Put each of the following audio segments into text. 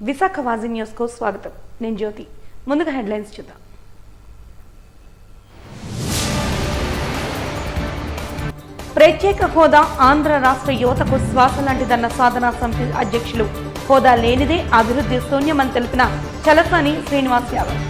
Visakha వాజీ news కు స్వాగతం. నేను జ్యోతి. ముందుగా హెడ్లైన్స్ చూద్దాం. ప్రత్యేక హోదా ఆంధ్ర రాష్ట్ర యువతకు శ్వాస లాంటిదన్న సాధనా సమితి అధ్యక్షులు. హోదా లేనిదే అభివృద్ధి శూన్యమని తెలిపిన చలసాని శ్రీనివాస్ యాదవ్.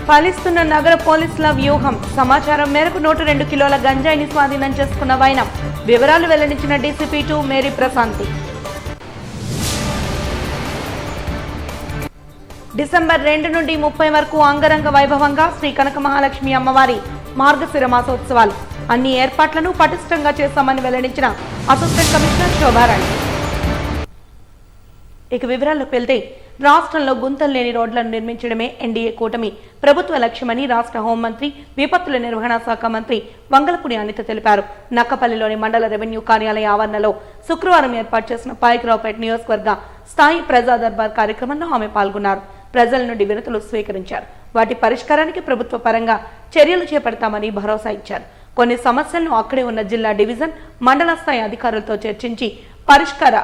ఫలిస్తున్న నగర పోలీసుల వ్యూహం. సమాచారం మేరకు 102 కిలోల గంజాయిని స్వాధీనం చేసుకున్న వైనం. వివరాలు వెల్లడించిన డీసీపీ 2 మేరీ ప్రశాంతి. డిసెంబర్ 2 నుండి 30 వరకు అంగరంగ వైభవంగా శ్రీ కనక మహాలక్ష్మి అమ్మవారి మార్గశిర మాసోత్సవాలు. అన్ని ఏర్పాట్లను పటిష్టంగా చేస్తామని వెల్లడించిన అసిస్టెంట్ కమిషనర్ శోభారాణి. ఇక వివరాల్లోకి వెళ్తే, రాష్ట్రంలో గుంతలు లేని రోడ్లను నిర్మించడమే ఎన్డీఏ కూటమి ప్రభుత్వ లక్ష్యమని రాష్ట్ర హోంమంత్రి, విపత్తుల నిర్వహణ శాఖ మంత్రి వంగలపూడి అనిత తెలిపారు. నక్కపల్లిలోని మండల రెవెన్యూ కార్యాలయ ఆవరణలో శుక్రవారం ఏర్పాటు చేసిన పాయకరావుపేట నియోజకవర్గ స్థాయి ప్రజా దర్బార్ కార్యక్రమంలో ఆమె పాల్గొన్నారు. ప్రజల నుండి వినతులు స్వీకరించారు. వాటి పరిష్కారానికి ప్రభుత్వ పరంగా చర్యలు చేపడతామని భరోసా ఇచ్చారు. కొన్ని సమస్యలను అక్కడే ఉన్న జిల్లా, డివిజన్, మండల స్థాయి అధికారులతో చర్చించి పరిష్కార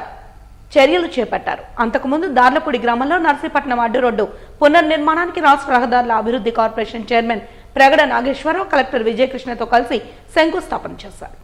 చర్యలు చేపట్టారు. అంతకుముందు దార్లపూడి గ్రామంలో నర్సీపట్నం అడ్డు రోడ్డు పునర్నిర్మాణానికి రాష్ట్ర రహదారుల అభివృద్ధి corporation chairman Pragada Nageswararao collector విజయకృష్ణతో కలిసి శంకుస్థాపన చేశారు.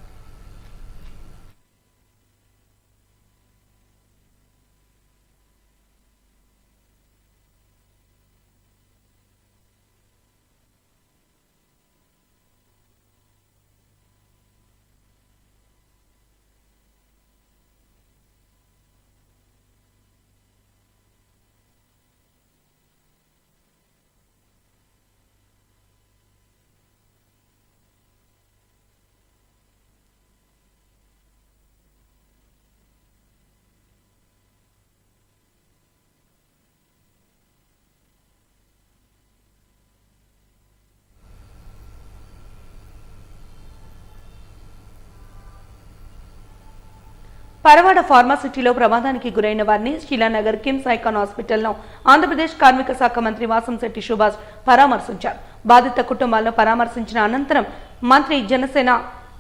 పరవాడ ఫార్మాసిటీలో ప్రమాదానికి గురైన వారిని శిలానగర్ కిమ్స్ ఐకాన్ హాస్పిటల్ను ఆంధ్రప్రదేశ్ కార్మిక శాఖ మంత్రి వాసంశెట్టి సుభాష్ పరామర్శించారు. బాధిత కుటుంబాలను పరామర్శించిన అనంతరం మంత్రి జనసేన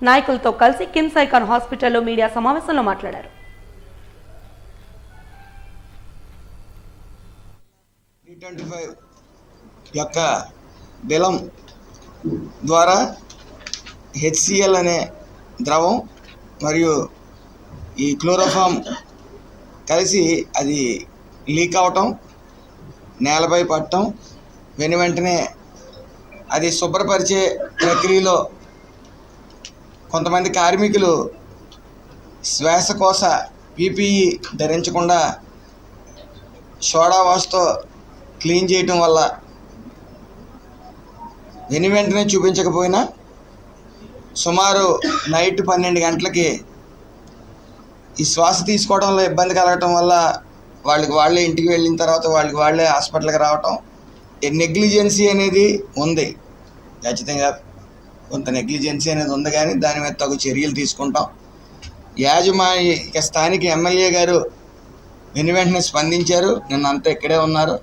నాయకులతో కలిసి కిమ్స్ ఐకాన్ హాస్పిటల్లో మీడియా సమావేశంలో మాట్లాడారు. యొక్క బిలం ద్వారా హెచ్సిఎల్ అనే ద్రవం మరియు ఈ క్లోరోఫామ్ కలిసి అది లీక్ అవటం, నేలపై పడటం, వెంటనే అది శుభ్రపరిచే ప్రక్రియలో కొంతమంది కార్మికులు శ్వాసకోశ పీపీఈ ధరించకుండా సోడా వాష్తో క్లీన్ చేయటం వల్ల వెంటనే చూపించకపోయినా సుమారు నైట్ 12 గంటలకి ఈ శ్వాస తీసుకోవడంలో ఇబ్బంది కలగటం వల్ల వాళ్ళే ఇంటికి వెళ్ళిన తర్వాత వాళ్ళే హాస్పిటల్కి రావటం. నెగ్లిజెన్సీ అనేది ఉంది, ఖచ్చితంగా కొంత నెగ్లిజెన్సీ అనేది ఉంది, కానీ దాని మీద తగు చర్యలు తీసుకుంటాం. స్థానిక ఎమ్మెల్యే గారు వెంటనే స్పందించారు. నిన్నంతా ఇక్కడే ఉన్నారు,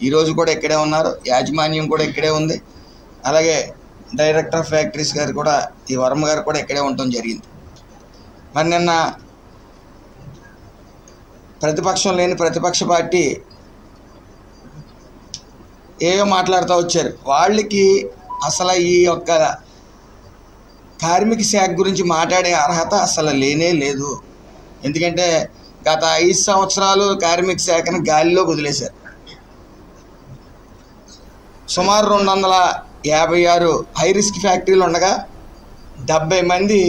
ఈరోజు కూడా ఇక్కడే ఉన్నారు, యాజమాన్యం కూడా ఇక్కడే ఉంది. అలాగే డైరెక్టర్ ఆఫ్ ఫ్యాక్టరీస్ గారు కూడా, ఈ వర్మ గారు కూడా ఇక్కడే ఉండటం జరిగింది. మరి నిన్న ప్రతిపక్షం లేని ప్రతిపక్ష పార్టీ ఏవో మాట్లాడుతూ వచ్చారు. వాళ్ళకి అసలు ఈ యొక్క కార్మిక శాఖ గురించి మాట్లాడే అర్హత అసలు లేనే లేదు. ఎందుకంటే గత 5 సంవత్సరాలు కార్మిక శాఖను గాలిలో వదిలేశారు. సుమారు 256 హై రిస్క్ ఫ్యాక్టరీలు ఉండగా 70 మంది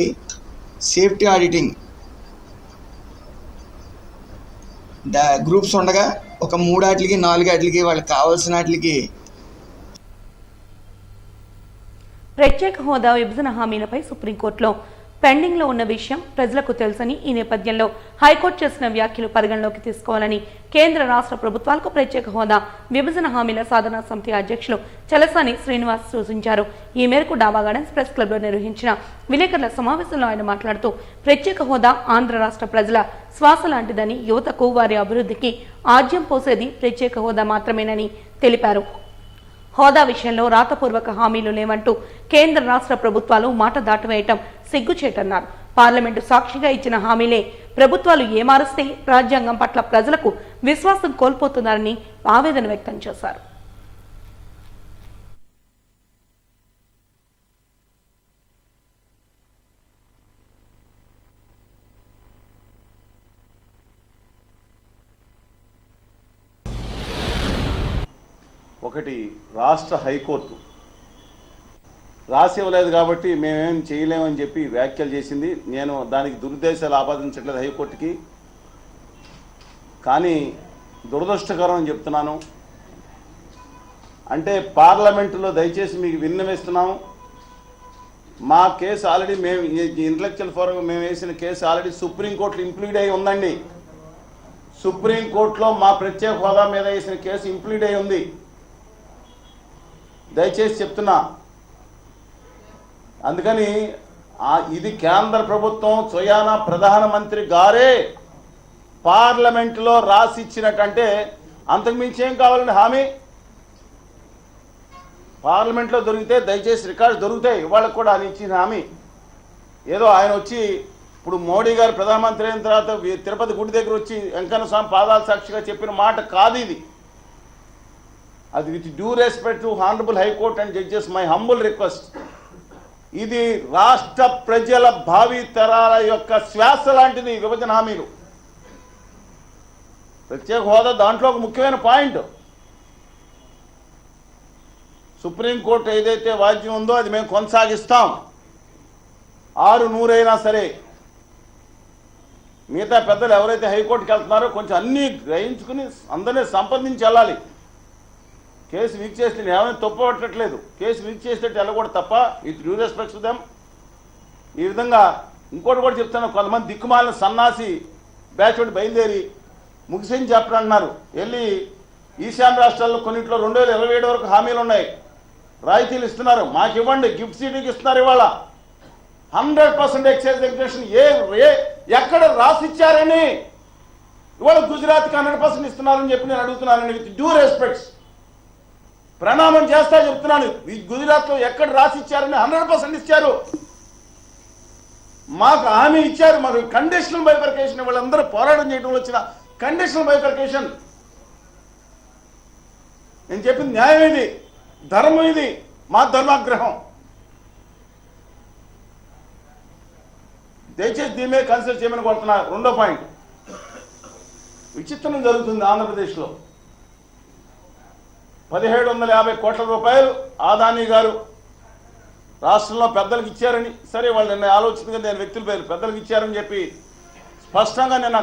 సేఫ్టీ ఆడిటింగ్ గ్రూప్స్ ఉండగా ఒక 3 ఆటలకి 4 ఆటలకి వాళ్ళకి కావాల్సిన వాటికి ప్రత్యేక హోదా విభజన హామీలపై సుప్రీంకోర్టులో పెండింగ్ లో ఉన్న విషయం ప్రజలకు తెలుసని, ఈ నేపథ్యంలో హైకోర్టు చేసిన వ్యాఖ్యలు పరిగణలోకి తీసుకోవాలని కేంద్ర రాష్ట్ర ప్రభుత్వాలకు ప్రత్యేక హోదా విభజన హామీల సాధనా సమితి అధ్యక్షులు చలసాని శ్రీనివాస్ సూచించారు. ఈ మేరకు డాబా గార్డెన్స్ ప్రెస్ క్లబ్ లో నిర్వహించిన విలేకరుల సమావేశంలో ఆయన మాట్లాడుతూ, ప్రత్యేక హోదా ఆంధ్ర రాష్ట్ర ప్రజల శ్వాస లాంటిదని, యువతకు వారి అభివృద్ధికి ఆజ్యం పోసేది ప్రత్యేక హోదా మాత్రమేనని తెలిపారు. హోదా విషయంలో రాతపూర్వక హామీలు లేవంటూ కేంద్ర రాష్ట్ర ప్రభుత్వాలు మాట దాటవేయటం సిగ్గుచేటన్నారు. పార్లమెంటు సాక్షిగా ఇచ్చిన హామీలే ప్రభుత్వాలు ఏమారుస్తే రాజ్యాంగం పట్ల ప్రజలకు విశ్వాసం కోల్పోతున్నారని ఆవేదన వ్యక్తం చేశారు. ఒకటి, రాష్ట్ర హైకోర్టు రాసి ఇవ్వలేదు కాబట్టి మేమేం చేయలేమని చెప్పి వ్యాఖ్యలు చేసింది. నేను దానికి దురుద్దేశాలు ఆపాదించట్లేదు హైకోర్టుకి, కానీ దురదృష్టకరం అని చెప్తున్నాను. అంటే పార్లమెంటులో దయచేసి మీకు విన్నవిస్తున్నాము, మా కేసు ఆల్రెడీ మేము ఇంటలెక్చువల్ ఫోరం మేము వేసిన కేసు ఆల్రెడీ సుప్రీంకోర్టులో ఇంప్లీడ్ అయి ఉందండి. సుప్రీంకోర్టులో మా ప్రత్యేక హోదా మీద వేసిన కేసు ఇంప్లీడ్ అయి ఉంది. దయచేసి చెప్తున్నా. అందుకని ఇది కేంద్ర ప్రభుత్వం స్వయాన ప్రధానమంత్రి గారే పార్లమెంటులో రాసి ఇచ్చినట్టంటే అంతకుమించి ఏం కావాలని హామీ పార్లమెంట్లో దొరికితే దయచేసి రికార్డు దొరుకుతాయి. ఇవాళకు కూడా ఆయన ఇచ్చిన హామీ ఏదో ఆయన వచ్చి ఇప్పుడు మోడీ గారు ప్రధానమంత్రి అయిన తర్వాత తిరుపతి గుడి దగ్గర వచ్చి వెంకన్న స్వామి పాదాల సాక్షిగా చెప్పిన మాట కాదు ఇది. అది with due respect to honourable high court and judges my humble request, ఇది రాష్ట్ర ప్రజల భావి తరాల యొక్క శ్వాస లాంటిది. విభజన హామీలు, ప్రత్యేక హోదా దాంట్లో ఒక ముఖ్యమైన పాయింట్. సుప్రీంకోర్టు ఏదైతే వాద్యం ఉందో అది మేము కొనసాగిస్తాం, 600 అయినా సరే. మిగతా పెద్దలు ఎవరైతే హైకోర్టుకి వెళ్తున్నారో కొంచెం అన్నీ గ్రహించుకుని అందరినీ సంప్రదించి వెళ్ళాలి. కేసు వీక్ చేస్తే నేను ఏమైనా తప్పు పట్టట్లేదు, కేసు వీక్ చేసేటట్టు వెళ్ళకూడదు తప్ప with due respect to them. ఈ విధంగా ఇంకోటి కూడా చెప్తాను, కొంతమంది దిక్కుమాలిన సన్నాసి బ్యాచ్ ఒకటి బయలుదేరి ముగిసింది చెప్పడంటున్నారు. వెళ్ళి ఈశాన్య రాష్ట్రాల్లో కొన్నింటిలో 2027 వరకు హామీలు ఉన్నాయి, రాయితీలు ఇస్తున్నారు. మాకు ఇవ్వండి, గిఫ్ట్ సీటింగ్ ఇస్తున్నారు. ఇవాళ 100% ఎక్సైజ్ ఎగ్జిబిషన్ ఎక్కడ రాసిచ్చారని ఇవాళ గుజరాత్కి 100% ఇస్తున్నారని చెప్పి నేను అడుగుతున్నానండి. విత్ డ్యూ రెస్పెక్ట్స్ ప్రణామం చేస్తా చెప్తున్నాను. ఈ గుజరాత్లో ఎక్కడ రాసిచ్చారని 100% ఇచ్చారు. మాకు హామీ ఇచ్చారు. మాకు కండిషనల్ బైఫర్కేషన్, వాళ్ళందరూ పోరాటం చేయడంలో వచ్చిన కండిషనల్ బైఫర్కేషన్. నేను చెప్పింది న్యాయం ఇది, ధర్మం ఇది, మా ధర్మాగ్రహం. దయచేసి దీని మీద కన్సిడర్ చేయమని కోరుతున్నా. రెండో పాయింట్, విచిత్రం జరుగుతుంది ఆంధ్రప్రదేశ్లో. 1750 కోట్ల రూపాయలు అదానీ గారు రాష్ట్రంలో పెద్దలకు ఇచ్చారని, సరే వాళ్ళు నిన్న ఆలోచనగా నేను వ్యక్తుల పేరు పెద్దలకు ఇచ్చారని చెప్పి స్పష్టంగా నిన్న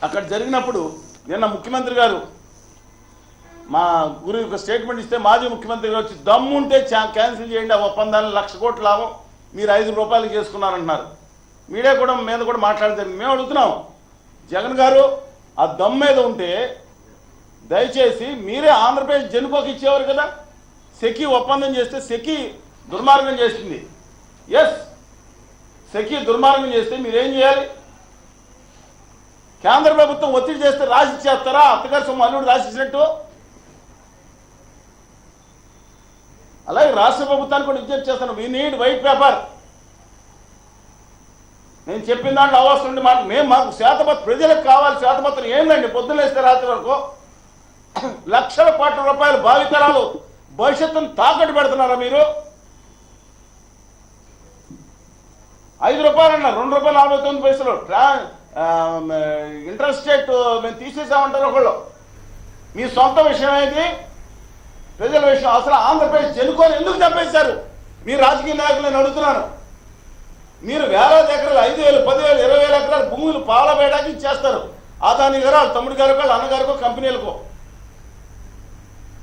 అక్కడ జరిగినప్పుడు నిన్న ముఖ్యమంత్రి గారు మా గురి ఒక స్టేట్మెంట్ ఇస్తే మాజీ ముఖ్యమంత్రి గారు వచ్చి దమ్ముంటే క్యాన్సిల్ చేయండి ఆ ఒప్పందాన్ని, 1,00,000 కోట్ల లాభం మీరు 5 రూపాయలు చేసుకున్నారంటున్నారు. మీడియా కూడా మీద కూడా మాట్లాడతారు. మేము అడుగుతున్నాం, జగన్ గారు ఆ దమ్ము మీద ఉంటే దయచేసి మీరే ఆంధ్రప్రదేశ్ జెన్కోకి ఇచ్చేవారు కదా. సెకీ ఒప్పందం చేస్తే సెకీ దుర్మార్గం చేస్తుంది. ఎస్, సెకీ దుర్మార్గం చేస్తే మీరేం చేయాలి? కేంద్ర ప్రభుత్వం ఒత్తిడి చేస్తే రాసి ఇచ్చేస్తారా? అత్తగారి సొమ్ము అల్లుడు రాసిచ్చినట్టు. అలాగే రాష్ట్ర ప్రభుత్వానికి కూడా విజ్ఞప్తి చేస్తాను, వీ నీడ్ వైట్ పేపర్. నేను చెప్పిన దాంట్లో అవసరం ఉండి మాకు శ్వేతపత్రం ప్రజలకు కావాలి. శ్వేతపత్రం ఏందండి? పొద్దున్న వేస్తే రాత్రి వరకు లక్షల కోట్ల రూపాయలు భావితరాలు భవిష్యత్తును తాకట్టు పెడుతున్నారా మీరు? 5 రూపాయలు అన్నారు, 2 రూపాయలు 49 పైసలు ఇంట్రెస్ట్ రేట్ మేము తీసేసామంటారు ఒకళ్ళు. మీ సొంత విషయం ఏది? ప్రజల విషయం. అసలు ఆంధ్రప్రదేశ్ జెన్కోని ఎందుకు చంపేశారు? మీ రాజకీయ నాయకులను అడుగుతున్నాను. మీరు వేలాది ఎకరాలు 5,000, 10,000, 20,000 ఎకరాలు భూములు పాలబేయడానికి ఇచ్చేస్తారు. అదాని గారు వాళ్ళ తమ్ముడి గారు వాళ్ళ అన్నగారికో కంపెనీలకో.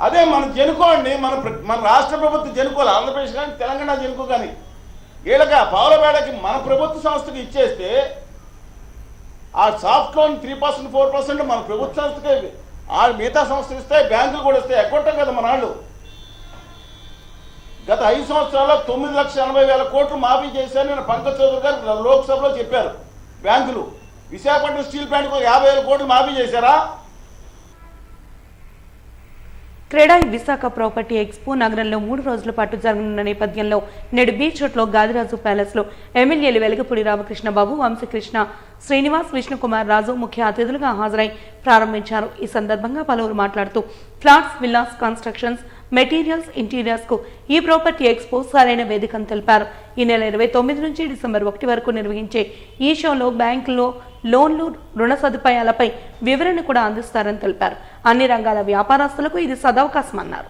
అదే మన జెన్కో అండి, మన రాష్ట్ర ప్రభుత్వం జెన్కోలు, ఆంధ్రప్రదేశ్ కానీ తెలంగాణ జెన్కో కానీ వీళ్ళకి ఆ పావులబేడకి మన ప్రభుత్వ సంస్థకి ఇచ్చేస్తే ఆ సాఫ్ట్ లోన్ 3%, 4% మన ప్రభుత్వ సంస్థకి ఆ మిగతా సంస్థలు ఇస్తాయి, బ్యాంకులు కూడా ఇస్తాయి. ఎగ్గొట్టాం కదా మన వాళ్ళు. గత 5 సంవత్సరాల్లో 9,80,000 కోట్లు మాఫీ చేశారని నేను పంకజ్ చౌదరి గారు లోక్సభలో చెప్పారు. బ్యాంకులు విశాఖపట్నం స్టీల్ ప్లాంట్కు 50,000 కోట్లు మాఫీ చేశారా? క్రెడాయి విశాఖ ప్రాపర్టీ ఎక్స్పో నగరంలో 3 రోజుల పాటు జరగనున్న నేపథ్యంలో నేడు బీచ్ రోడ్లో గాదిరాజు ప్యాలెస్లో ఎమ్మెల్యేలు వెలగపూడి రామకృష్ణబాబు, వంశకృష్ణ శ్రీనివాస్, విష్ణుకుమార్ రాజు ముఖ్య అతిథులుగా హాజరై ప్రారంభించారు. ఈ సందర్భంగా పలువురు మాట్లాడుతూ flats, villas, constructions, materials, interiors కు ఈ ప్రాపర్టీ ఎక్స్పో సరైన వేదికను తెలిపారు. ఈ నెల 29 నుంచి డిసెంబర్ 1 వరకు నిర్వహించే ఈ షోలో బ్యాంకులో లోన్లు, రుణ సదుపాయాలపై వివరణ కూడా అందిస్తారని తెలిపారు. అన్ని రంగాల వ్యాపారస్తులకు ఇది సదవకాశం అన్నారు.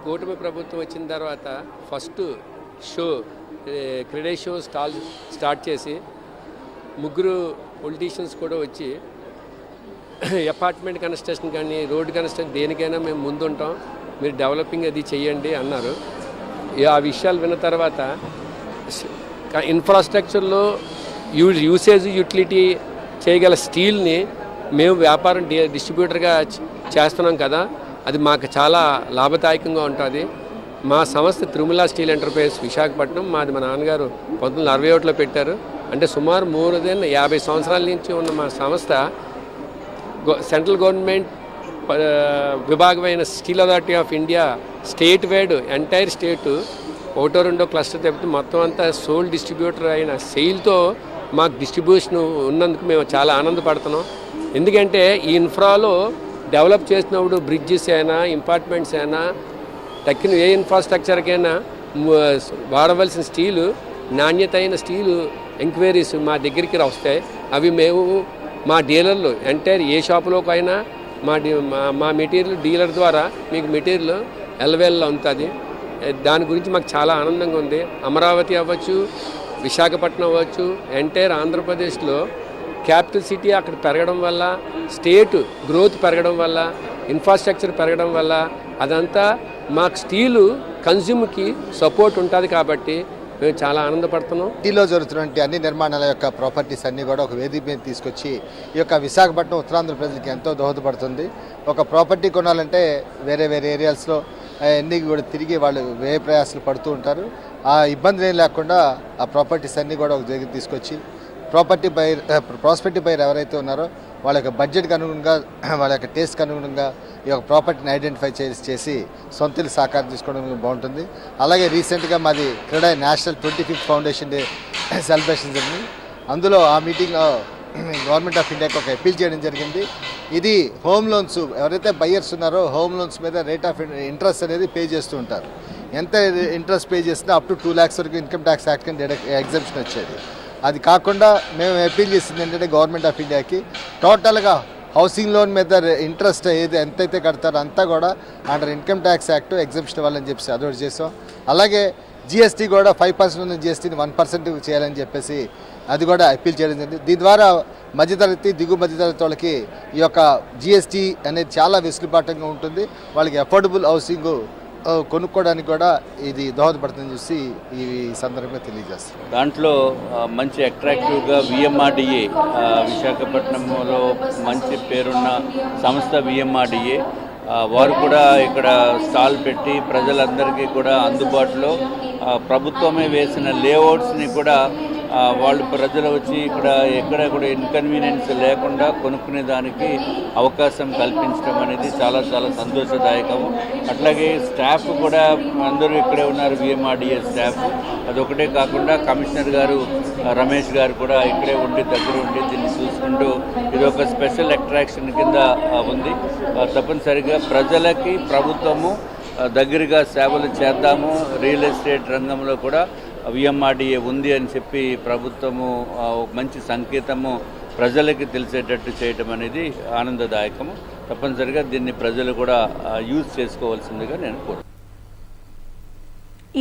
కూటమి ప్రభుత్వం వచ్చిన తర్వాత first show CREDAI show start చేసి ముగ్గురు పొలిటీషియన్స్ కూడా వచ్చి అపార్ట్మెంట్ కన్స్ట్రక్షన్ కానీ రోడ్డు కన్స్ట్రక్షన్ దేనికైనా మేము ముందుంటాం, మీరు డెవలపింగ్ అది చేయండి అన్నారు. ఆ విషయాలు విన్న తర్వాత ఇన్ఫ్రాస్ట్రక్చర్లో యూసేజ్ యూటిలిటీ చేయగల స్టీల్ని మేము వ్యాపారం డిస్ట్రిబ్యూటర్గా చేస్తున్నాం కదా, అది మాకు చాలా లాభదాయకంగా ఉంటుంది. మా సంస్థ తిరుమల స్టీల్ ఎంటర్ప్రైజ్ విశాఖపట్నం, మాది మా నాన్నగారు 1961లో పెట్టారు. అంటే సుమారు 50 సంవత్సరాల నుంచి ఉన్న మా సంస్థ సెంట్రల్ గవర్నమెంట్ విభాగమైన steel authority of India state wide entire state 1-2 cluster తప్పితే మొత్తం అంతా సోల్ డిస్ట్రిబ్యూటర్ అయిన సెయిల్తో మాకు డిస్ట్రిబ్యూషన్ ఉన్నందుకు మేము చాలా ఆనందపడుతున్నాం. ఎందుకంటే ఈ ఇన్ఫ్రాలో డెవలప్ చేసినప్పుడు బ్రిడ్జెస్ అయినా, ఇంపార్ట్మెంట్స్ అయినా, తక్కిన ఏ ఇన్ఫ్రాస్ట్రక్చర్కైనా వాడవలసిన స్టీలు, నాణ్యత అయిన స్టీలు ఎంక్వైరీస్ మా దగ్గరికి వస్తాయి. అవి మేము మా డీలర్లు ఎంటైర్ ఏ షాపులోకైనా మా మెటీరియల్ డీలర్ ద్వారా మీకు మెటీరియల్ ఎలవేల్లో ఉంటుంది. దాని గురించి మాకు చాలా ఆనందంగా ఉంది. అమరావతి అవ్వచ్చు, విశాఖపట్నం అవ్వచ్చు, ఎంటైర్ ఆంధ్రప్రదేశ్లో క్యాపిటల్ సిటీ అక్కడ పెరగడం వల్ల, స్టేట్ గ్రోత్ పెరగడం వల్ల, ఇన్ఫ్రాస్ట్రక్చర్ పెరగడం వల్ల అదంతా మాకు స్టీలు కన్జ్యూమ్కి సపోర్ట్ ఉంటుంది. కాబట్టి మేము చాలా ఆనందపడుతున్నాం. సిటీలో జరుగుతున్నటువంటి అన్ని నిర్మాణాల యొక్క ప్రాపర్టీస్ అన్నీ కూడా ఒక వేదిక మీద తీసుకొచ్చి ఈ యొక్క విశాఖపట్నం ఉత్తరాంధ్ర ప్రజలకి ఎంతో దోహదపడుతుంది. ఒక ప్రాపర్టీ కొనాలంటే వేరే వేరే ఏరియాస్లో అన్నీ కూడా తిరిగి వాళ్ళు వ్యయ ప్రయాసాలు పడుతూ ఉంటారు. ఆ ఇబ్బంది ఏం లేకుండా ఆ ప్రాపర్టీస్ అన్నీ కూడా ఒక దగ్గర తీసుకొచ్చి ప్రాస్పెక్టివ్ బయర్ ఎవరైతే ఉన్నారో వాళ్ళ యొక్క బడ్జెట్కి అనుగుణంగా, వాళ్ళ యొక్క టేస్ట్కి అనుగుణంగా ఈ యొక్క ప్రాపర్టీని ఐడెంటిఫై చేసి సొంత ఇల్లు సాకారం తీసుకోవడం బాగుంటుంది. అలాగే రీసెంట్గా మాది CREDAI national 25th foundation day celebration జరిగింది. అందులో ఆ మీటింగ్లో గవర్నమెంట్ ఆఫ్ ఇండియాకి ఒక అపీల్ చేయడం జరిగింది. ఇది హోమ్ లోన్స్, ఎవరైతే బయ్యర్స్ ఉన్నారో హోమ్ లోన్స్ మీద రేట్ ఆఫ్ ఇంట్రెస్ట్ అనేది పే చేస్తూ ఉంటారు. ఎంత ఇంట్రెస్ట్ పే చేసినా అప్ టు 2 lakhs వరకు ఇన్కమ్ ట్యాక్స్ యాక్ట్ కింద ఎగ్జంప్షన్ వచ్చేది. అది కాకుండా మేము అపీల్ చేసింది ఏంటంటే గవర్నమెంట్ ఆఫ్ ఇండియాకి టోటల్గా హౌసింగ్ లోన్ మీద ఇంట్రెస్ట్ ఎంతైతే కడతారో అంతా కూడా under income tax act exemption ఇవ్వాలని చెప్పేసి అదొకటి చేసాం. అలాగే జిఎస్టీ కూడా 5% ఉన్న జిఎస్టీని 1% చేయాలని చెప్పేసి అది కూడా అపీల్ చేయడం జరిగింది. దీని ద్వారా మధ్యతరగతి, దిగువ మధ్యతరగతి వాళ్ళకి ఈ యొక్క జిఎస్టీ అనేది చాలా వెసులుబాటుగా ఉంటుంది. వాళ్ళకి అఫోర్డబుల్ హౌసింగ్ కొనుక్కోవడానికి కూడా ఇది దోహదపడుతుందని చూసి ఈ సందర్భంగా తెలియజేస్తాం. దాంట్లో మంచి అట్రాక్టివ్గా విఎంఆర్డిఏ, విశాఖపట్నంలో మంచి పేరున్న సంస్థ విఎంఆర్డిఏ, వారు కూడా ఇక్కడ స్టాల్ పెట్టి ప్రజలందరికీ కూడా అందుబాటులో ప్రభుత్వమే వేసిన లేఅవుట్స్ని కూడా వాళ్ళు ప్రజలు వచ్చి ఇక్కడ ఎక్కడ కూడా ఇన్కన్వీనియన్స్ లేకుండా కొనుక్కునే దానికి అవకాశం కల్పించడం అనేది చాలా చాలా సంతోషదాయకము. అట్లాగే స్టాఫ్ కూడా అందరూ ఇక్కడే ఉన్నారు, విఎంఆర్డిఏ స్టాఫ్. అదొకటే కాకుండా కమిషనర్ గారు రమేష్ గారు కూడా ఇక్కడే ఉండి దగ్గర ఉండి దీన్ని చూసుకుంటూ ఇది ఒక స్పెషల్ అట్రాక్షన్ కింద ఉంది. తప్పనిసరిగా ప్రజలకి ప్రభుత్వము దగ్గరగా సేవలు చేద్దాము. రియల్ ఎస్టేట్ రంగంలో కూడా విఎంఆర్డిఏ ఉంది అని చెప్పి ప్రభుత్వము మంచి సంకేతము ప్రజలకి తెలిసేటట్టు చేయటం అనేది ఆనందదాయకము. తప్పనిసరిగా దీన్ని ప్రజలు కూడా యూజ్ చేసుకోవాల్సిందిగా నేను కోరుతున్నాను.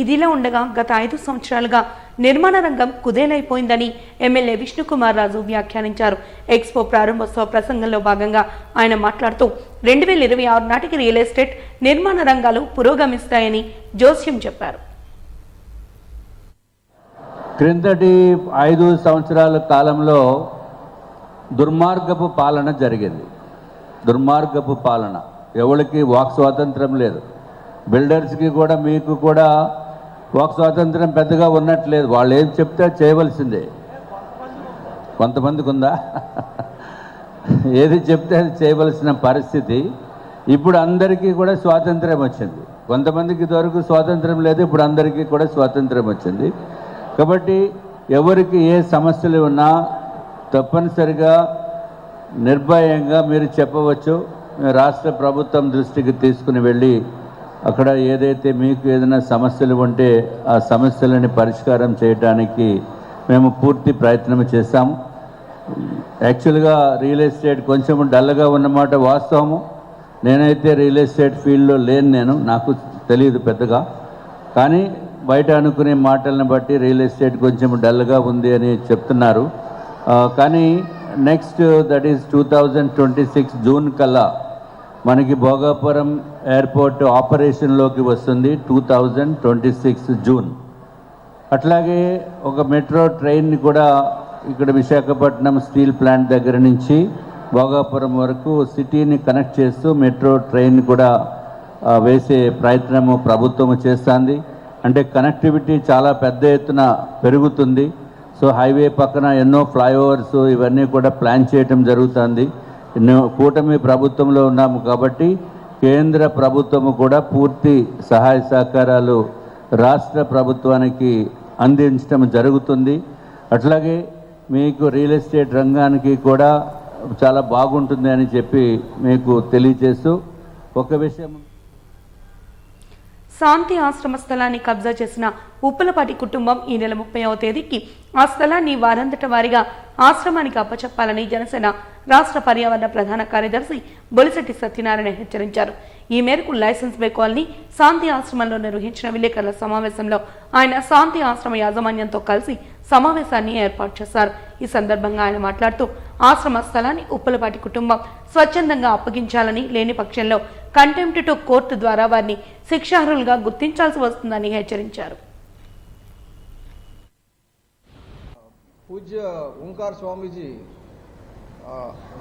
ఇదిలా ఉండగా గత 5 సంవత్సరాలుగా నిర్మాణ రంగం కుదేలైపోయిందని ఎమ్మెల్యే విష్ణుకుమార్ రాజు వ్యాఖ్యానించారు. ఎక్స్పో ప్రారంభోత్సవ ప్రసంగంలో భాగంగా ఆయన మాట్లాడుతూ 2026 నాటికి రియల్ ఎస్టేట్, నిర్మాణ రంగాలు పురోగమిస్తాయని జోస్యం చెప్పారు. క్రిందటి 5 సంవత్సరాల కాలంలో దుర్మార్గపు పాలన జరిగింది. దుర్మార్గపు పాలన. ఎవరికి వాక్ స్వాతంత్రం లేదు. బిల్డర్స్కి కూడా మీకు కూడా వాక్ స్వాతంత్రం పెద్దగా ఉన్నట్లేదు. వాళ్ళు ఏం చెప్తే చేయవలసిందే. కొంతమందికి ఉందా? ఏది చెప్తే అది చేయవలసిన పరిస్థితి. ఇప్పుడు అందరికీ కూడా స్వాతంత్రం వచ్చింది. కొంతమందికి ఇదివరకు స్వాతంత్రం లేదు, ఇప్పుడు అందరికీ కూడా స్వాతంత్రం వచ్చింది. కాబట్టి ఎవరికి ఏ సమస్యలు ఉన్నా తప్పనిసరిగా నిర్భయంగా మీరు చెప్పవచ్చు. రాష్ట్ర ప్రభుత్వం దృష్టికి తీసుకుని వెళ్ళి అక్కడ ఏదైతే మీకు ఏదైనా సమస్యలు ఉంటే ఆ సమస్యలని పరిష్కారం చేయడానికి మేము పూర్తి ప్రయత్నం చేశాము. యాక్చువల్గా రియల్ ఎస్టేట్ కొంచెం డల్గా ఉన్నమాట వాస్తవము. నేనైతే రియల్ ఎస్టేట్ ఫీల్డ్లో లేను, నాకు తెలియదు పెద్దగా. కానీ బయట అనుకునే మాటలను బట్టి రియల్ ఎస్టేట్ కొంచెం డల్గా ఉంది అని చెప్తున్నారు. కానీ నెక్స్ట్ దట్ ఈస్ 2026 జూన్ కల్లా మనకి భోగాపురం ఎయిర్పోర్ట్ ఆపరేషన్లోకి వస్తుంది. 2026 జూన్. అట్లాగే ఒక మెట్రో ట్రైన్ని కూడా ఇక్కడ విశాఖపట్నం స్టీల్ ప్లాంట్ దగ్గర నుంచి భోగాపురం వరకు సిటీని కనెక్ట్ చేస్తూ మెట్రో ట్రైన్ కూడా వేసే ప్రయత్నము ప్రభుత్వము చేస్తుంది. అంటే కనెక్టివిటీ చాలా పెద్ద ఎత్తున పెరుగుతుంది. సో హైవే పక్కన ఎన్నో ఫ్లైఓవర్స్ ఇవన్నీ కూడా ప్లాన్ చేయటం జరుగుతుంది. కూటమి ప్రభుత్వంలో ఉన్నాము కాబట్టి కేంద్ర ప్రభుత్వము కూడా పూర్తి సహాయ సహకారాలు రాష్ట్ర ప్రభుత్వానికి అందించడం జరుగుతుంది. అట్లాగే మీకు రియల్ ఎస్టేట్ రంగానికి కూడా చాలా బాగుంటుంది అని చెప్పి మీకు తెలియజేస్తూ ఒక విషయం, శాంతి ఆశ్రమ స్థలాన్ని కబ్జా చేసిన ఉప్పలపాటి కుటుంబం ఈ నెల 30వ తేదీకి ఆ స్థలాన్ని వారంతట వారిగా ఆశ్రమానికి అప్పచెప్పాలని జనసేన రాష్ట్ర పర్యావరణ ప్రధాన కార్యదర్శి బొలిశెట్టి సత్యనారాయణ హెచ్చరించారు. ఈ మేరకు లైసెన్స్ బే కాలనీ శాంతి ఆశ్రమంలో నిర్వహించిన విలేకరుల సమావేశంలో ఆయన శాంతి ఆశ్రమ యాజమాన్యంతో కలిసి సమావేశాన్ని ఏర్పాటు చేశారు. ఈ సందర్భంగా ఆయన మాట్లాడుతూ ఆశ్రమ స్థలాన్ని ఉప్పలపాటి కుటుంబం స్వచ్ఛందంగా అప్పగించాలని, లేని పక్షంలో కంటెంప్ట్ టు కోర్టు ద్వారా వారిని శిక్షార్హులుగా గుర్తించాల్సి వస్తుందని హెచ్చరించారు. పూజ్య ఓంకార్ స్వామీజీ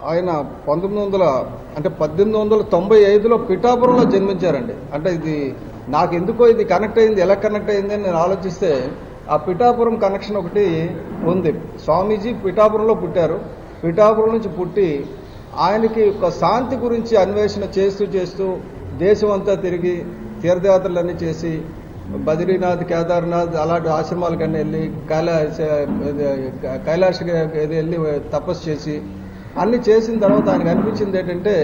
ఆయన 1895లో పిఠాపురంలో జన్మించారండి. అంటే ఇది నాకు ఎందుకో ఇది కనెక్ట్ అయింది, ఎలా కనెక్ట్ అయింది అని నేను ఆలోచిస్తే ఆ పిఠాపురం కనెక్షన్ ఒకటి ఉంది. స్వామీజీ పిఠాపురంలో పుట్టారు. పిఠాపురం నుంచి పుట్టి ఆయనకి ఒక శాంతి గురించి అన్వేషణ చేస్తూ దేశం అంతా తిరిగి తీర్థయాత్రలన్నీ చేసి బద్రీనాథ్, కేదార్నాథ్ అలాంటి ఆశ్రమాలకన్నా వెళ్ళి కైలాష్ వెళ్ళి తపస్సు చేసి అన్ని చేసిన తర్వాత ఆయనకు అనిపించింది ఏంటంటే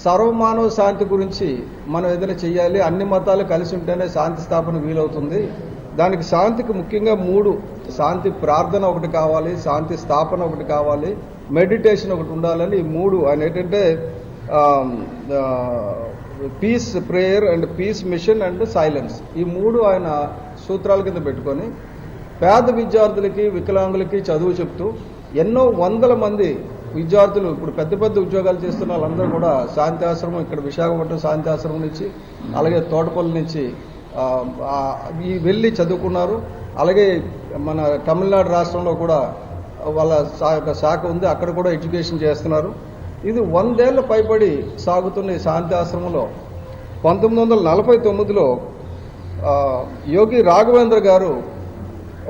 సర్వమానవ శాంతి గురించి మనం ఏదైనా చెయ్యాలి, అన్ని మతాలు కలిసి ఉంటేనే శాంతి స్థాపన వీలవుతుంది. దానికి శాంతికి ముఖ్యంగా 3 శాంతి ప్రార్థన ఒకటి కావాలి, శాంతి స్థాపన ఒకటి కావాలి, మెడిటేషన్ ఒకటి ఉండాలని ఈ 3 ఆయన ఏంటంటే peace prayer and peace mission and silence ఈ 3 ఆయన సూత్రాల కింద పెట్టుకొని పేద విద్యార్థులకి, వికలాంగులకి చదువు చెప్తూ ఎన్నో వందల మంది విద్యార్థులు ఇప్పుడు పెద్ద పెద్ద ఉద్యోగాలు చేస్తున్న వాళ్ళందరూ కూడా శాంతి ఆశ్రమం, ఇక్కడ విశాఖపట్నం శాంతి ఆశ్రమం నుంచి అలాగే తోటపల్లి నుంచి వెళ్ళి చదువుకున్నారు. అలాగే మన తమిళనాడు రాష్ట్రంలో కూడా వాళ్ళ శాఖ ఉంది, అక్కడ కూడా ఎడ్యుకేషన్ చేస్తున్నారు. ఇది 100 ఏళ్ల పైబడి సాగుతున్న ఈ శాంతి ఆశ్రమంలో 1949లో యోగి రాఘవేంద్ర గారు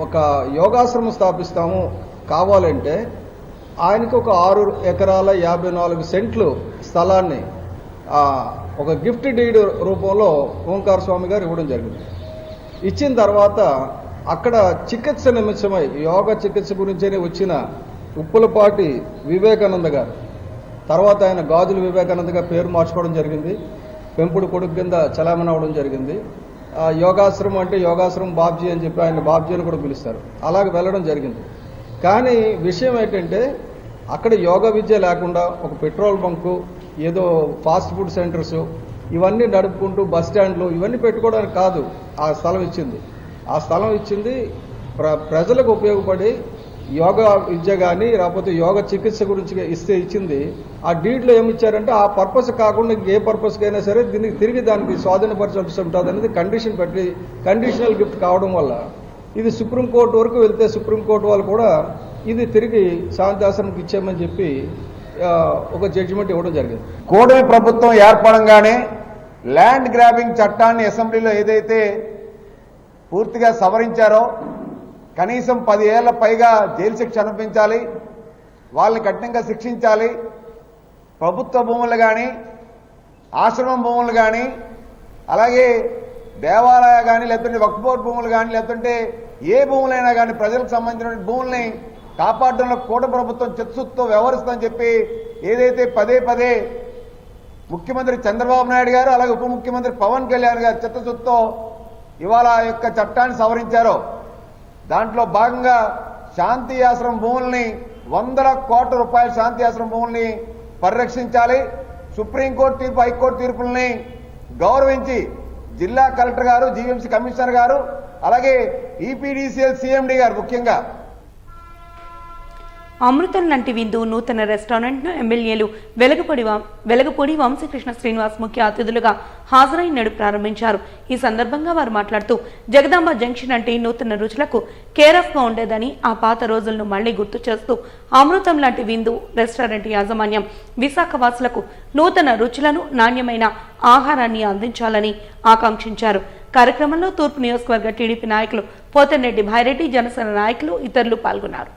ఒక యోగాశ్రమం స్థాపిస్తాము కావాలంటే ఆయనకు ఒక 6 ఎకరాల 54 సెంట్లు స్థలాన్ని ఒక గిఫ్ట్ డీడ్ రూపంలో ఓంకార స్వామి గారు ఇవ్వడం జరిగింది. ఇచ్చిన తర్వాత అక్కడ చికిత్స నిమిత్తమై యోగా చికిత్స గురించే వచ్చిన ఉప్పులపాటి వివేకానంద గారు, తర్వాత ఆయన గాజుల వివేకానందగా పేరు మార్చుకోవడం జరిగింది. పెంపుడు కొడుకు కింద చలామణి అవ్వడం జరిగింది. యోగాశ్రమం అంటే యోగాశ్రమం బాబ్జీ అని చెప్పి ఆయన బాబ్జీ అని కూడా పిలుస్తారు. అలాగే వెళ్ళడం జరిగింది. కానీ విషయం ఏంటంటే అక్కడ యోగా విద్య లేకుండా ఒక పెట్రోల్ బంకు, ఏదో ఫాస్ట్ ఫుడ్ సెంటర్స్ ఇవన్నీ నడుపుకుంటూ బస్ స్టాండ్లు ఇవన్నీ పెట్టుకోవడానికి కాదు ఆ స్థలం ఇచ్చింది. ఆ స్థలం ఇచ్చింది ప్రజలకు ఉపయోగపడి యోగా విద్య కానీ లేకపోతే యోగా చికిత్స గురించి ఇచ్చింది. ఆ డీడ్లో ఏమిచ్చారంటే ఆ పర్పస్ కాకుండా ఏ పర్పస్కైనా సరే దీనికి తిరిగి దానికి స్వాధీనపరచాల్సి ఉంటుంది అనేది కండిషన్ పెట్టి కండిషనల్ గిఫ్ట్ కావడం వల్ల ఇది సుప్రీంకోర్టు వరకు వెళ్తే సుప్రీంకోర్టు వాళ్ళు కూడా ఇది తిరిగి శాంతి ఆశ్రమంకి ఇచ్చామని చెప్పి ఒక జడ్జిమెంట్ ఇవ్వడం జరిగింది. కూటమి ప్రభుత్వం ఏర్పడంగానే ల్యాండ్ గ్రాబింగ్ చట్టాన్ని అసెంబ్లీలో ఏదైతే పూర్తిగా సవరించారో కనీసం 10 ఏళ్ల పైగా జైలు శిక్ష అనుభవించాలి, వాళ్ళని కఠినంగా శిక్షించాలి, ప్రభుత్వ భూములు కానీ ఆశ్రమం భూములు కానీ అలాగే దేవాలయ కానీ లేకపోతే వక్ఫ్ బోర్డు భూములు కానీ లేకపోతే ఏ భూములైనా కానీ ప్రజలకు సంబంధించిన భూముల్ని కాపాడడంలో కూటమి ప్రభుత్వం చిత్తశుద్ధితో వ్యవహరిస్తుందని చెప్పి ఏదైతే పదే ముఖ్యమంత్రి చంద్రబాబు నాయుడు గారు అలాగే ఉప ముఖ్యమంత్రి పవన్ కళ్యాణ్ గారు చిత్తశుద్ధితో ఇవాళ ఆ యొక్క చట్టాన్ని సవరించారో దాంట్లో భాగంగా శాంతి ఆశ్రమం భూముల్ని 100 కోట్ల రూపాయల శాంతి ఆశ్రమం భూముల్ని పరిరక్షించాలి. సుప్రీంకోర్టు తీర్పు, హైకోర్టు తీర్పుల్ని గౌరవించి జిల్లా కలెక్టర్ గారు, జీవీఎంసీ కమిషనర్ గారు అలాగే ఈపీడీసీఎల్ సీఎండీ గారు ముఖ్యంగా అమృతం లాంటి విందు నూతన రెస్టారెంట్ను ఎమ్మెల్యేలు వెలగపూడి వంశీకృష్ణ శ్రీనివాస్ ముఖ్య అతిథులుగా హాజరై నేడు ప్రారంభించారు. ఈ సందర్భంగా వారు మాట్లాడుతూ జగదాంబ జంక్షన్ అంటే నూతన రుచులకు కేరాఫ్గా ఉండేదని, ఆ పాత రోజులను మళ్లీ గుర్తు చేస్తూ అమృతం లాంటి విందు రెస్టారెంట్ యాజమాన్యం విశాఖవాసులకు నూతన రుచులను, నాణ్యమైన ఆహారాన్ని అందించాలని ఆకాంక్షించారు. కార్యక్రమంలో తూర్పు నియోజకవర్గ టీడీపీ నాయకులు పోతెన్రెడ్డి భాయిరెడ్డి, జనసేన నాయకులు ఇతరులు పాల్గొన్నారు.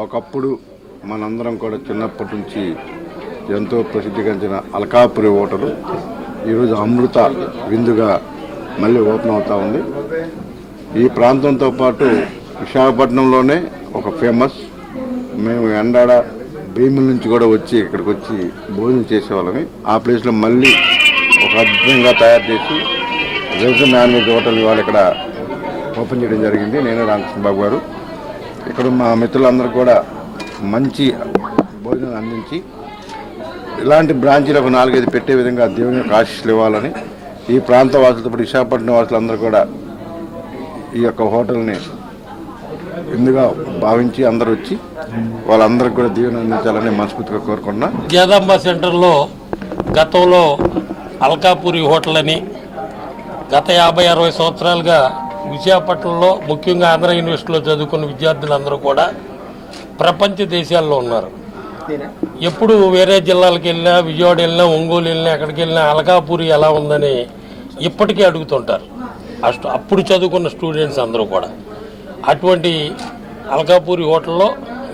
ఒకప్పుడు మనందరం కూడా చిన్నప్పటి నుంచి ఎంతో ప్రసిద్ధిగాంచిన అల్కాపురి హోటలు ఈరోజు అమృత విందుగా మళ్ళీ ఓపెన్ అవుతూ ఉంది. ఈ ప్రాంతంతో పాటు విశాఖపట్నంలోనే ఒక ఫేమస్, మేము ఎండాడ భీముల నుంచి కూడా వచ్చి ఇక్కడికి వచ్చి భోజనం చేసేవాళ్ళని, ఆ ప్లేస్లో మళ్ళీ ఒక అద్భుతంగా తయారు చేసి వెజ్ నాన్ వెజ్ హోటల్ ఇవాళ ఇక్కడ ఓపెన్ చేయడం జరిగింది. నేను రామకృష్ణబాబు గారు ఇక్కడ మా మిత్రులందరూ కూడా మంచి భోజనం అందించి ఇలాంటి బ్రాంచీలు ఒక 4-5 పెట్టే విధంగా దేవుని యొక్క ఆశీస్సులు ఇవ్వాలని ఈ ప్రాంత వాసులతో పాటు విశాఖపట్నం వాసులందరూ కూడా ఈ యొక్క హోటల్ని ఎందుగా భావించి అందరూ వచ్చి వాళ్ళందరికీ కూడా దీవెన అందించాలని మనస్ఫూర్తిగా కోరుకున్నా. జగదాంబ సెంటర్లో గతంలో అల్కాపురి హోటల్ అని గత 50-60 సంవత్సరాలుగా విశాఖపట్నంలో ముఖ్యంగా ఆంధ్ర యూనివర్సిటీలో చదువుకున్న విద్యార్థులందరూ కూడా ప్రపంచ దేశాల్లో ఉన్నారు. ఎప్పుడు వేరే జిల్లాలకు వెళ్ళినా, విజయవాడ వెళ్ళినా, ఒంగోలు వెళ్ళినా, ఎక్కడికి వెళ్ళినా అల్కాపురి ఎలా ఉందని ఇప్పటికీ అడుగుతుంటారు అప్పుడు చదువుకున్న స్టూడెంట్స్ అందరూ కూడా. అటువంటి అల్కాపురి హోటల్లో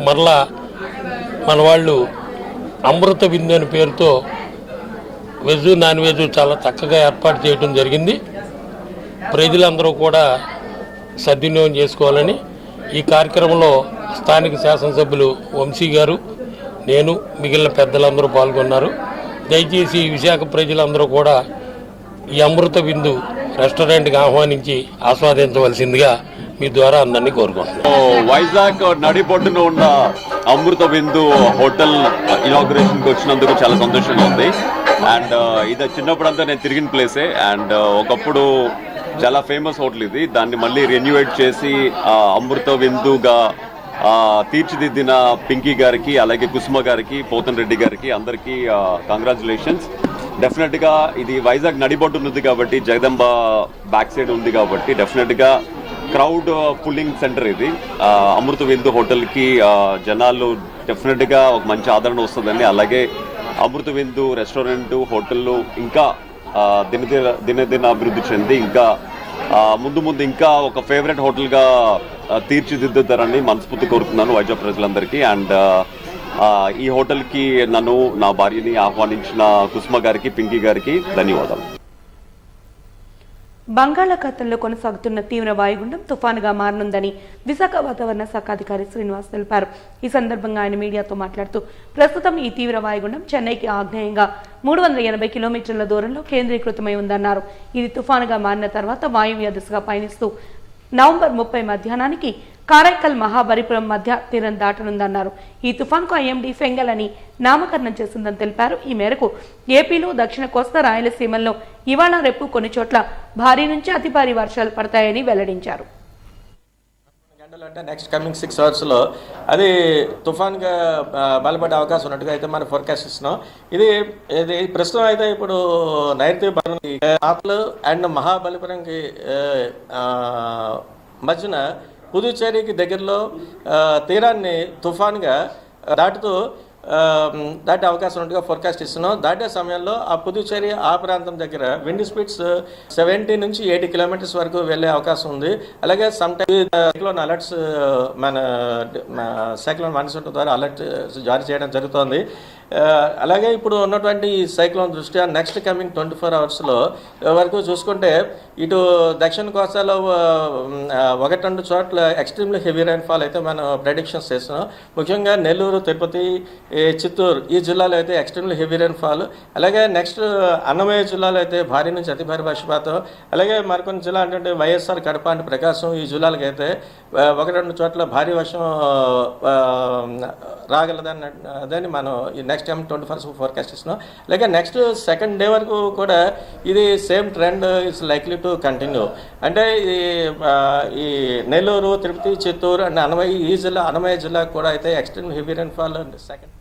మరలా మన వాళ్ళు అమృత విందు అనే పేరుతో వెజ్ నాన్ వెజ్ చాలా చక్కగా ఏర్పాటు చేయడం జరిగింది. ప్రజలందరూ కూడా సద్వినియోగం చేసుకోవాలని ఈ కార్యక్రమంలో స్థానిక శాసనసభ్యులు వంశీ గారు, నేను, మిగిలిన పెద్దలందరూ పాల్గొన్నారు. దయచేసి విశాఖ ప్రజలందరూ కూడా ఈ అమృత విందు రెస్టారెంట్కి ఆహ్వానించి ఆస్వాదించవలసిందిగా మీ ద్వారా అందరినీ కోరుకుంటున్నాను. వైజాగ్ నడిబొడ్డున ఉన్న అమృత విందు హోటల్ ఇనాగ్రేషన్కి వచ్చినందుకు చాలా సంతోషంగా ఉంది. అండ్ ఇది చిన్నప్పుడంతా నేను తిరిగిన ప్లేసే. అండ్ ఒకప్పుడు చాలా ఫేమస్ హోటల్ ఇది. దాన్ని మళ్ళీ రెన్యువేట్ చేసి అమృత విందుగా తీర్చిదిద్దిన పింకీ గారికి, అలాగే కుసుమ గారికి, పోతన్ రెడ్డి గారికి అందరికీ కంగ్రాచులేషన్స్. డెఫినెట్గా ఇది వైజాగ్ నడిబొడ్డు ఉంది కాబట్టి, జగదంబ బ్యాక్ సైడ్ ఉంది కాబట్టి డెఫినెట్గా క్రౌడ్ పుల్లింగ్ సెంటర్ ఇది. అమృత విందు హోటల్కి జనాలు డెఫినెట్గా ఒక మంచి ఆదరణ వస్తుందని, అలాగే అమృత విందు రెస్టారెంట్ హోటళ్ళు ఇంకా దినదిన అభివృద్ధి చెంది ఇంకా ముందు ఇంకా ఒక ఫేవరెట్ హోటల్గా తీర్చిదిద్దుతారని మనస్ఫూర్తి కోరుతున్నాను వైజాగ్ ప్రజలందరికీ. అండ్ ఈ హోటల్కి నన్ను, నా భార్యని ఆహ్వానించిన కుసుమ గారికి, పింకీ గారికి ధన్యవాదాలు. బంగాళాఖాతంలో కొనసాగుతున్న తీవ్ర వాయుగుండం తుఫానుగా మారనుందని విశాఖ వాతావరణ శాఖ అధికారి శ్రీనివాస్ తెలిపారు. ఈ సందర్భంగా ఆయన మీడియాతో మాట్లాడుతూ ప్రస్తుతం ఈ తీవ్ర వాయుగుండం చెన్నైకి ఆగ్నేయంగా 380 కిలోమీటర్ల దూరంలో కేంద్రీకృతమై ఉందన్నారు. ఇది తుఫానుగా మారిన తర్వాత వాయువ్య దిశగా పయనిస్తూ నవంబర్ 30 మధ్యాహ్నానికి కారైకల్ మహాబలిపురం మధ్య తీరం దాటనుందన్నారు. ఈ తుఫాన్కు ఐఎండీ ఫెంగల్ అని నామకరణం చేసిందని తెలిపారు. ఈ మేరకు ఏపీలో దక్షిణ కోస్తా రాయలసీమల్లో ఇవాళ రేపు కొన్ని చోట్ల భారీ నుంచి అతి భారీ వర్షాలు పడతాయని వెల్లడించారు. అంటే నెక్స్ట్ కమింగ్ 6 అవర్స్లో అది తుఫాన్గా బలపడే అవకాశం ఉన్నట్టుగా అయితే మనం ఫోర్కాస్ట్ ఇస్తున్నాం. ఇది ప్రస్తుతం అయితే ఇప్పుడు నైరుతి అండ్ మహాబలిపురంకి మధ్యన పుదుచ్చేరికి దగ్గరలో తీరాన్ని తుఫాన్గా దాటే అవకాశం ఉన్నట్టుగా ఫోర్కాస్ట్ ఇస్తున్నాం. దాటే సమయంలో ఆ పుదుచ్చేరి ఆ ప్రాంతం దగ్గర విండ్ స్పీడ్స్ 70 నుంచి 80 కిలోమీటర్స్ వరకు వెళ్ళే అవకాశం ఉంది. అలాగే సమ్ సైక్లోన్ అలర్ట్స్ మన సైక్లోన్ మానిటర్ ద్వారా అలర్ట్ జారీ చేయడం జరుగుతోంది. అలాగే ఇప్పుడు ఉన్నటువంటి ఈ సైక్లోన్ దృష్ట్యా నెక్స్ట్ కమింగ్ 24 అవర్స్లో వరకు చూసుకుంటే ఇటు దక్షిణ కోస్తాలో 1-2 చోట్ల ఎక్స్ట్రీమ్లీ హెవీ రైన్ఫాల్ అయితే మనం ప్రెడిక్షన్స్ చేస్తున్నాం. ముఖ్యంగా నెల్లూరు, తిరుపతి, చిత్తూరు ఈ జిల్లాలో అయితే ఎక్స్ట్రీమ్లీ హెవీ రైన్ఫాల్. అలాగే నెక్స్ట్ అన్నమయ్య జిల్లాలో అయితే భారీ నుంచి అతి భారీ వర్షపాతం. అలాగే మరికొన్ని జిల్లా అంటే వైఎస్ఆర్, కడప, ప్రకాశం ఈ జిల్లాలకు అయితే 1-2 చోట్ల భారీ వర్షం రాగలదని మనం ఈ నెక్స్ట్ టైం 24 ఫోర్కాస్ట్ ఇస్తున్నాం. అలాగే నెక్స్ట్ సెకండ్ డే వరకు కూడా ఇది same trend it's likely to continue. అంటే ఈ నెల్లూరు, తిరుపతి, చిత్తూరు అండ్ అన్నమయ్య జిల్లా కూడా అయితే ఎక్స్ట్రీమ్ హెవీ రైన్ఫాల్. సెకండ్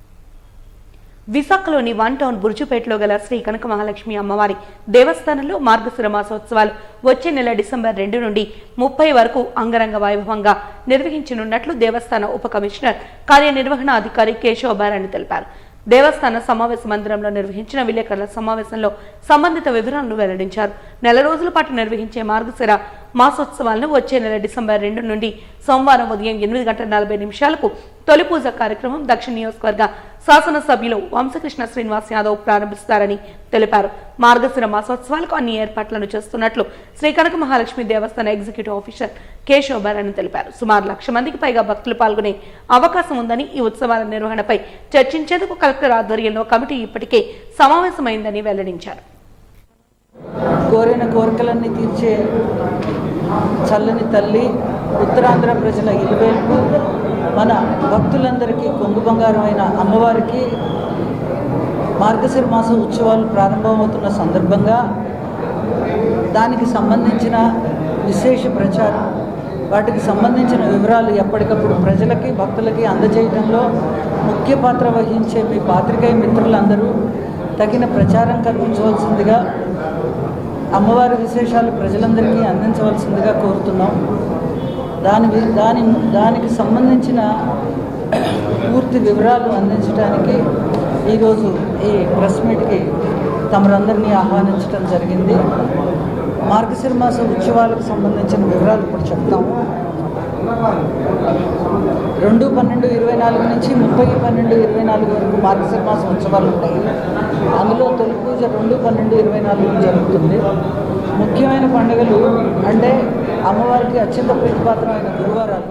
విశాఖలోని 1 టౌన్ బుర్జుపేటలో గల శ్రీ కనక మహాలక్ష్మి అమ్మవారి దేవస్థానంలో మార్గశిర మాసోత్సవాలు వచ్చే నెల డిసెంబర్ 2 నుండి 30 వరకు అంగరంగ వైభవంగా నిర్వహించనున్నట్లు దేవస్థాన ఉప కమిషనర్ కార్యనిర్వహణ అధికారి కేశవబారాణి తెలిపారు. దేవస్థాన సమావేశ మందిరంలో నిర్వహించిన విలేకరుల సమావేశంలో సంబంధిత వివరాలను వెల్లడించారు. నెల రోజుల పాటు నిర్వహించే మార్గశిర మాసోత్సవాలను వచ్చే నెల డిసెంబర్ 2 నుండి సోమవారం ఉదయం 8:40 తొలి పూజ కార్యక్రమం దక్షిణ నియోజకవర్గ శాసనసభ్యులు వంశకృష్ణ శ్రీనివాస్ యాదవ్ ప్రారంభిస్తారని తెలిపారు. మార్గశిర మాసోత్సవాలకు అన్ని ఏర్పాట్లను చేస్తున్నట్లు శ్రీ కనక మహాలక్ష్మి దేవస్థాన ఎగ్జిక్యూటివ్ ఆఫీసర్ కేశవబారాణి తెలిపారు. సుమారు 1,00,000 మందికి పైగా భక్తులు పాల్గొనే అవకాశం ఉందని, ఈ ఉత్సవాల నిర్వహణపై చర్చించేందుకు కలెక్టర్ ఆధ్వర్యంలో కమిటీ ఇప్పటికే సమావేశమైందని వెల్లడించారు. కోరిన కోరికలన్నీ తీర్చే చల్లని తల్లి, ఉత్తరాంధ్ర ప్రజల ఇలువేల్పు, మన భక్తులందరికీ కొంగు బంగారమైన అమ్మవారికి మార్గశిర మాస ఉత్సవాలు ప్రారంభమవుతున్న సందర్భంగా దానికి సంబంధించిన విశేష ప్రచారం, వాటికి సంబంధించిన వివరాలు ఎప్పటికప్పుడు ప్రజలకి, భక్తులకి అందజేయడంలో ముఖ్య పాత్ర వహించే మీ పాత్రికేయ మిత్రులందరూ తగిన ప్రచారం కల్పించవలసిందిగా, అమ్మవారి విశేషాలు ప్రజలందరికీ అందించవలసిందిగా కోరుతున్నాం. దానికి సంబంధించిన పూర్తి వివరాలు అందించడానికి ఈరోజు ఈ ప్రెస్ మీట్కి తమరందరినీ ఆహ్వానించడం జరిగింది. మార్గశిర మాస ఉత్సవాలకు సంబంధించిన వివరాలు ఇప్పుడు చెప్తాము. 2/12/24 నుంచి 30/12/24 వరకు మార్గశిర మాస ఉత్సవాలు ఉంటాయి. అందులో తొలి పూజ 2/12/24 జరుగుతుంది. ముఖ్యమైన పండుగలు అంటే అమ్మవారికి అత్యంత ప్రీతిపాత్రమైన గురువారాలు.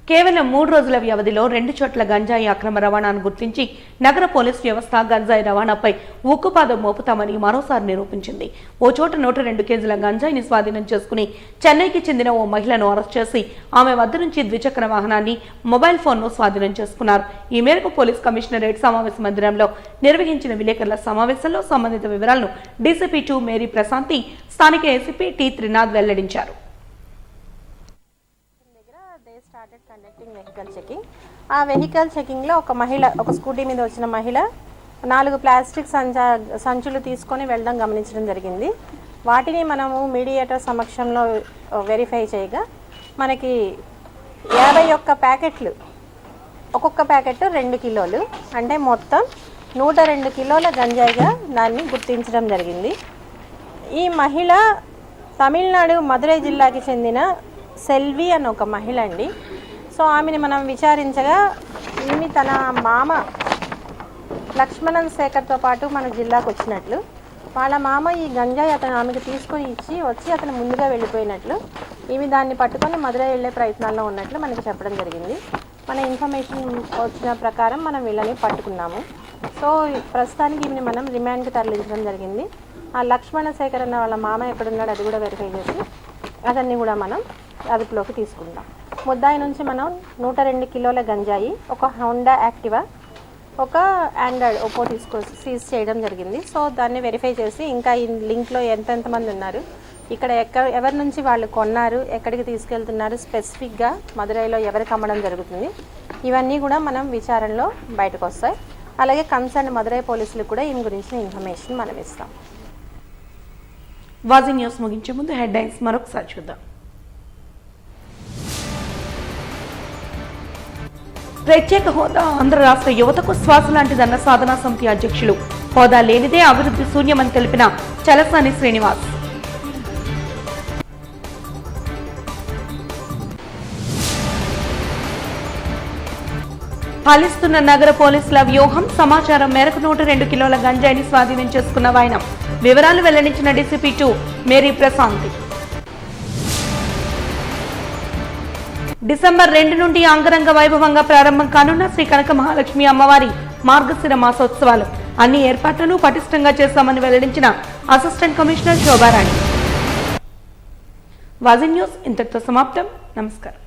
కేవలం 3 రోజుల వ్యవధిలో 2 చోట్ల గంజాయి అక్రమ రవాణాను గుర్తించి నగర పోలీస్ వ్యవస్థ గంజాయి రవాణాపై ఉక్కుపాదం మోపుతామని మరోసారి నిరూపించింది. ఓ చోట 102 కేజీల గంజాయిని స్వాధీనం చేసుకుని చెన్నైకి చెందిన ఓ మహిళను అరెస్ట్ చేసి ఆమె వద్ద నుంచి ద్విచక్ర వాహనాన్ని, మొబైల్ ఫోన్ను స్వాధీనం చేసుకున్నారు. ఈ మేరకు పోలీస్ కమిషనరేట్ సమావేశ మందిరంలో నిర్వహించిన విలేకరుల సమావేశంలో సంబంధిత వివరాలను డీసీపీ 2 మేరీ ప్రశాంతి, స్థానిక ఏసీపీ టి త్రినాథ్ వెల్లడించారు. ఆ వెహికల్ చెకింగ్లో ఒక స్కూటీ మీద వచ్చిన మహిళ 4 ప్లాస్టిక్ సంచులు తీసుకొని వెళ్ళడం గమనించడం జరిగింది. వాటిని మనము మీడియేటర్ సమక్షంలో వెరిఫై చేయగా మనకి 51 ప్యాకెట్లు, ఒక్కొక్క ప్యాకెట్ 2 కిలోలు, అంటే మొత్తం 102 కిలోల గంజాయిగా దాన్ని గుర్తించడం జరిగింది. ఈ మహిళ తమిళనాడు మదురై జిల్లాకి చెందిన సెల్వి అని ఒక మహిళ అండి. సో ఆమెని మనం విచారించగా ఈమె తన మామ లక్ష్మణన్ శేఖర్తో పాటు మన జిల్లాకు వచ్చినట్లు, వాళ్ళ మామ ఈ గంజాయి ఆమెకు తీసుకొని వచ్చి అతను ముందుగా వెళ్ళిపోయినట్లు, ఈమె దాన్ని పట్టుకొని మధురై వెళ్ళే ప్రయత్నాల్లో ఉన్నట్లు మనకి చెప్పడం జరిగింది. మన ఇన్ఫర్మేషన్ వచ్చిన ప్రకారం మనం వీళ్ళని పట్టుకున్నాము. సో ప్రస్తుతానికి ఈమెని మనం రిమాండ్కి తరలించడం జరిగింది. ఆ లక్ష్మణ శేఖర్ అన్న వాళ్ళ మామ ఎక్కడున్నాడు అది కూడా వెరిఫై చేసి అతన్ని కూడా మనం అదుపులోకి తీసుకుందాం. ముద్దాయి నుంచి మనం 102 కిలోల గంజాయి, ఒక హోండా యాక్టివా, ఒక ఆండ్రాయిడ్ ఒప్పో సీజ్ చేయడం జరిగింది. సో దాన్ని వెరిఫై చేసి ఇంకా ఈ లింక్లో ఎంతమంది ఉన్నారు, ఇక్కడ ఎవరి నుంచి వాళ్ళు కొన్నారు, ఎక్కడికి తీసుకెళ్తున్నారు, స్పెసిఫిక్గా మదురైలో ఎవరికి అమ్మడం జరుగుతుంది, ఇవన్నీ కూడా మనం విచారణలో బయటకు వస్తాయి. అలాగే కన్సర్న్ మదురై పోలీసులకు కూడా ఈమె గురించిన ఇన్ఫర్మేషన్ మనం ఇస్తాం. వాజీ న్యూస్ ముగించే ముందు హెడ్లైన్స్ మరొకసారి చూద్దాం. ప్రత్యేక హోదా ఆంధ్ర రాష్ట్ర యువతకు శ్వాస లాంటిదన్న సాధనా సమితి అధ్యక్షులు. హోదా లేనిదే అభివృద్ధి శూన్యమని తెలిపిన చలసాని శ్రీనివాస్. ఫలిస్తున్న నగర పోలీసుల వ్యూహం. సమాచారం మేరకు 102 కిలోల గంజాయిని స్వాధీనం చేసుకున్న వైనం. వివరాలు వెల్లడించిన డీసీపీ 2 మేరీ ప్రశాంతి. డిసెంబర్ 2 నుండి అంగరంగ వైభవంగా ప్రారంభం కానున్న శ్రీ కనక మహాలక్ష్మి అమ్మవారి మార్గశిర మాసోత్సవాలు. అన్ని ఏర్పాట్లను పటిష్టంగా చేశామని వెల్లడించిన అసిస్టెంట్ కమిషనర్ శోభారాణి. వాజీ న్యూస్ ఇంతటితో సమాప్తం. నమస్కారం.